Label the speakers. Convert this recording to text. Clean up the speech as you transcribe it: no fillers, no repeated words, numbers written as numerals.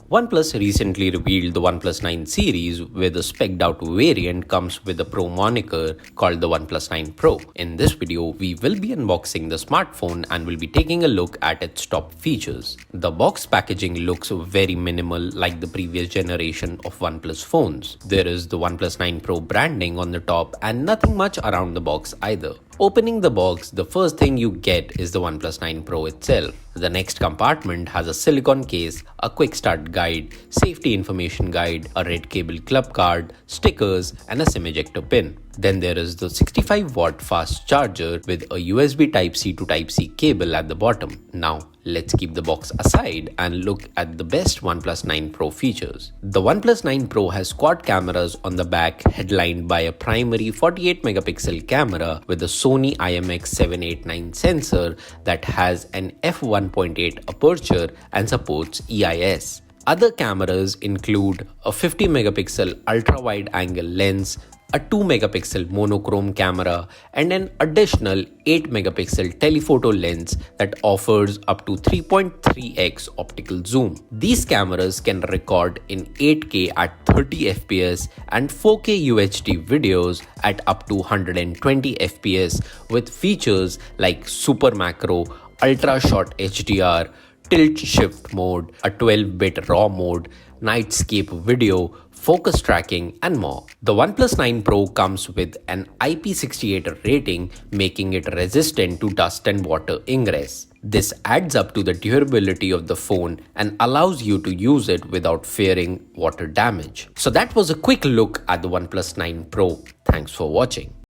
Speaker 1: OnePlus recently revealed the OnePlus 9 series, where the spec'd out variant comes with a Pro moniker called the OnePlus 9 Pro. In this video, we will be unboxing the smartphone and will be taking a look at its top features. The box packaging looks very minimal like the previous generation of OnePlus phones. There is the OnePlus 9 Pro branding on the top and nothing much around the box either. Opening the box, the first thing you get is the OnePlus 9 Pro itself. The next compartment has a silicone case, a quick start guide, safety information guide, a red cable club card, stickers, and a SIM ejector pin. Then there is the 65-watt fast charger with a USB Type-C to Type-C cable at the bottom. Now, let's keep the box aside and look at the best OnePlus 9 Pro features. The OnePlus 9 Pro has quad cameras on the back, headlined by a primary 48-megapixel camera with a Sony IMX789 sensor that has an f1.8 aperture and supports EIS. Other cameras include a 50-megapixel ultra-wide-angle lens, a 2-megapixel monochrome camera, and an additional 8-megapixel telephoto lens that offers up to 3.3x optical zoom. These cameras can record in 8K at 30 fps and 4K UHD videos at up to 120 fps with features like super macro, ultra short HDR, tilt shift mode, a 12-bit RAW mode, nightscape video, focus tracking, and more. The OnePlus 9 Pro comes with an IP68 rating, making it resistant to dust and water ingress. This adds up to the durability of the phone and allows you to use it without fearing water damage. So that was a quick look at the OnePlus 9 Pro. Thanks for watching.